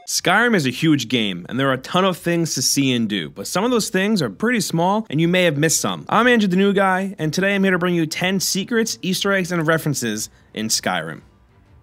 Skyrim is a huge game, and there are a ton of things to see and do, but some of those things are pretty small, and you may have missed some. I'm Andrew the New Guy, and today I'm here to bring you 10 secrets, Easter eggs, and references in Skyrim.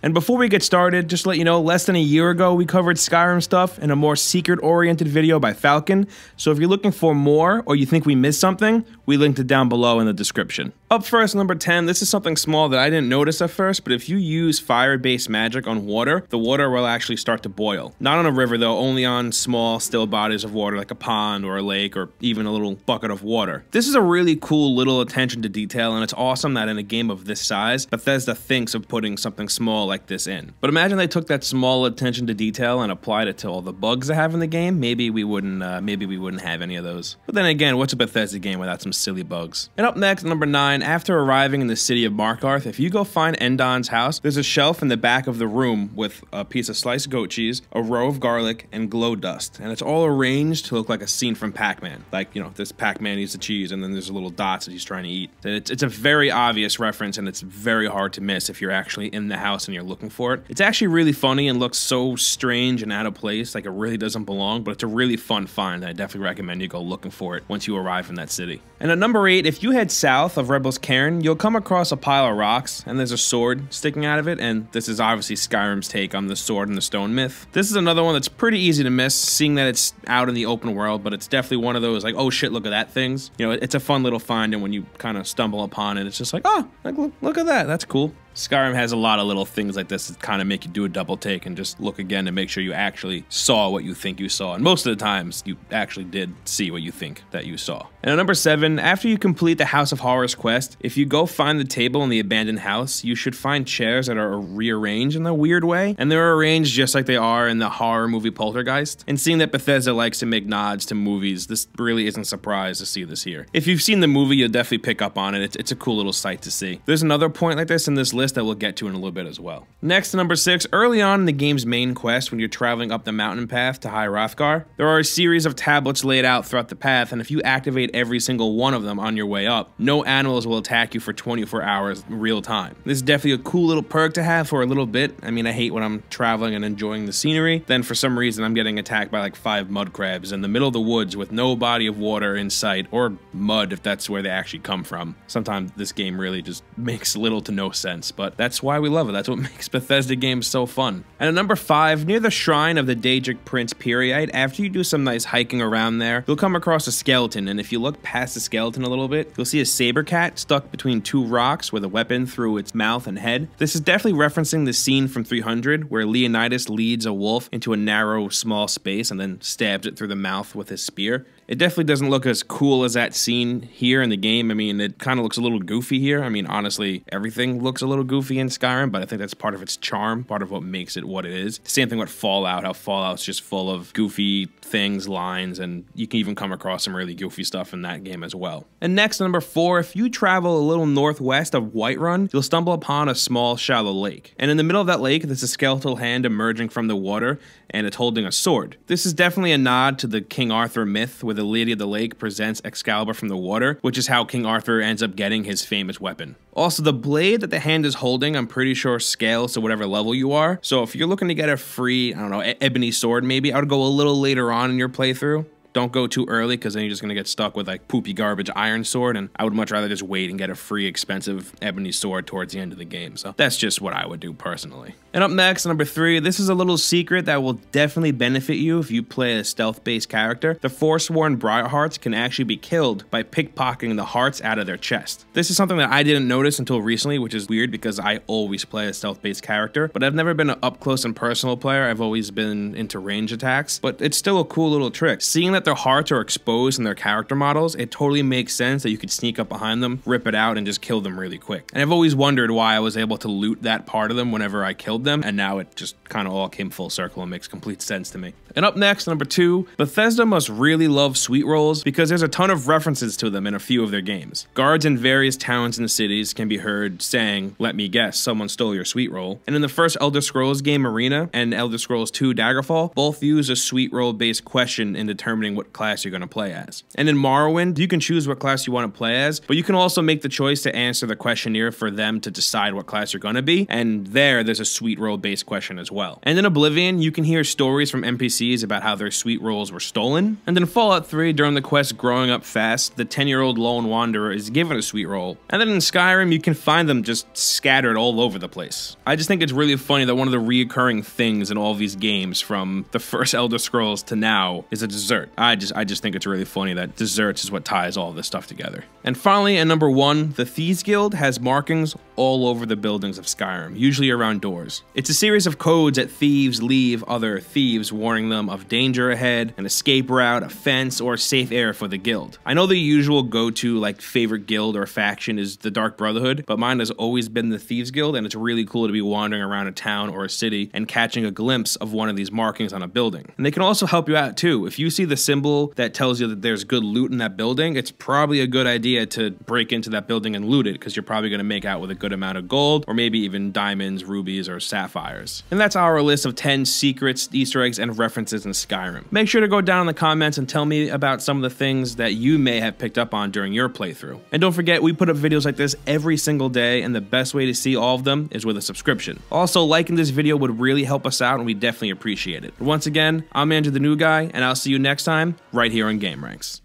And before we get started, just to let you know, less than a year ago we covered Skyrim stuff in a more secret-oriented video by Falcon, so if you're looking for more, or you think we missed something, we linked it down below in the description. Up first, number 10, this is something small that I didn't notice at first, but if you use fire-based magic on water, the water will actually start to boil. Not on a river though, only on small, still bodies of water like a pond or a lake or even a little bucket of water. This is a really cool little attention to detail, and it's awesome that in a game of this size, Bethesda thinks of putting something small like this in. But imagine they took that small attention to detail and applied it to all the bugs they have in the game, maybe we wouldn't have any of those. But then again, what's a Bethesda game without some silly bugs? And up next, number 9, after arriving in the city of Markarth, if you go find Endon's house, there's a shelf in the back of the room with a piece of sliced goat cheese, a row of garlic, and glow dust. And it's all arranged to look like a scene from Pacman. Like, you know, this Pacman eats the cheese and then there's little dots that he's trying to eat. It's a very obvious reference, and it's very hard to miss if you're actually in the house and you're looking for it. It's actually really funny and looks so strange and out of place, like it really doesn't belong, but it's a really fun find, and I definitely recommend you go looking for it once you arrive in that city. And at number 8, if you head south of Rebel's Cairn, you'll come across a pile of rocks, and there's a sword sticking out of it, and this is obviously Skyrim's take on the sword and the stone myth. This is another one that's pretty easy to miss, seeing that it's out in the open world, but it's definitely one of those like, oh shit, look at that things. You know, it's a fun little find, and when you kind of stumble upon it, it's just like, oh, like, look at that, that's cool. Skyrim has a lot of little things like this that kind of make you do a double take and just look again to make sure you actually saw what you think you saw. And most of the times, you actually did see what you think that you saw. And at number 7, after you complete the House of Horrors quest, if you go find the table in the abandoned house, you should find chairs that are rearranged in a weird way. And they're arranged just like they are in the horror movie Poltergeist. And seeing that Bethesda likes to make nods to movies, this really isn't a surprise to see this here. If you've seen the movie, you'll definitely pick up on it. It's a cool little sight to see. There's another point like this in this list that we'll get to in a little bit as well. Next, number 6, early on in the game's main quest, when you're traveling up the mountain path to High Hrothgar, there are a series of tablets laid out throughout the path, and if you activate every single one of them on your way up, no animals will attack you for 24 hours real time. This is definitely a cool little perk to have for a little bit. I mean, I hate when I'm traveling and enjoying the scenery, then for some reason I'm getting attacked by like 5 mud crabs in the middle of the woods with no body of water in sight, or mud if that's where they actually come from. Sometimes this game really just makes little to no sense, but that's why we love it. That's what makes Bethesda games so fun. And at number 5, near the shrine of the Daedric Prince Periite, after you do some nice hiking around there, you'll come across a skeleton, and if you look past the skeleton a little bit, you'll see a saber cat stuck between 2 rocks with a weapon through its mouth and head. This is definitely referencing the scene from 300 where Leonidas leads a wolf into a narrow, small space and then stabs it through the mouth with his spear. It definitely doesn't look as cool as that scene here in the game. I mean, it kind of looks a little goofy here. I mean, honestly, everything looks a little goofy in Skyrim, but I think that's part of its charm, part of what makes it what it is. Same thing with Fallout, how Fallout's just full of goofy things, lines, and you can even come across some really goofy stuff in that game as well. And next, number 4, if you travel a little northwest of Whiterun, you'll stumble upon a small, shallow lake. And in the middle of that lake, there's a skeletal hand emerging from the water, and it's holding a sword. This is definitely a nod to the King Arthur myth, where the Lady of the Lake presents Excalibur from the water, which is how King Arthur ends up getting his famous weapon. Also, the blade that the hand is holding, I'm pretty sure scales to whatever level you are. So if you're looking to get a free, I don't know, ebony sword maybe, I would go a little later on in your playthrough. Don't go too early, because then you're just going to get stuck with like poopy garbage iron sword, and I would much rather just wait and get a free expensive ebony sword towards the end of the game. So that's just what I would do personally. And up next, number 3, this is a little secret that will definitely benefit you if you play a stealth-based character. The Forsworn Briarhearts can actually be killed by pickpocketing the hearts out of their chest. This is something that I didn't notice until recently, which is weird because I always play a stealth-based character, but I've never been an up-close and personal player. I've always been into range attacks, but it's still a cool little trick. Seeing that their hearts are exposed in their character models, it totally makes sense that you could sneak up behind them, rip it out, and just kill them really quick. And I've always wondered why I was able to loot that part of them whenever I killed them, and now it just kind of all came full circle and makes complete sense to me. And up next, number 2, Bethesda must really love sweet rolls because there's a ton of references to them in a few of their games. Guards in various towns and cities can be heard saying, "Let me guess, someone stole your sweet roll." And in the first Elder Scrolls game, Arena, and Elder Scrolls 2, Daggerfall, both use a sweet roll based question in determining deciding what class you're going to play as. And in Morrowind, you can choose what class you want to play as, but you can also make the choice to answer the questionnaire for them to decide what class you're going to be, and there's a sweet roll based question as well. And in Oblivion, you can hear stories from NPCs about how their sweet rolls were stolen. And in Fallout 3, during the quest Growing Up Fast, the 10-year-old lone wanderer is given a sweet roll. And then in Skyrim, you can find them just scattered all over the place. I just think it's really funny that one of the reoccurring things in all of these games, from the first Elder Scrolls to now, is a dessert. I just think it's really funny that desserts is what ties all this stuff together. And finally, at number 1, the Thieves Guild has markings all over the buildings of Skyrim, usually around doors. It's a series of codes that thieves leave other thieves, warning them of danger ahead, an escape route, a fence, or a safe area for the guild. I know the usual go-to like favorite guild or faction is the Dark Brotherhood, but mine has always been the Thieves Guild, and it's really cool to be wandering around a town or a city and catching a glimpse of one of these markings on a building. And they can also help you out too. If you see the symbol that tells you that there's good loot in that building, it's probably a good idea to break into that building and loot it, because you're probably going to make out with a good amount of gold, or maybe even diamonds, rubies, or sapphires. And that's our list of 10 secrets, Easter eggs, and references in Skyrim. Make sure to go down in the comments and tell me about some of the things that you may have picked up on during your playthrough. And don't forget, we put up videos like this every single day, and the best way to see all of them is with a subscription. Also, liking this video would really help us out, and we definitely appreciate it. Once again, I'm Andrew the New Guy, and I'll see you next time right here on gameranx.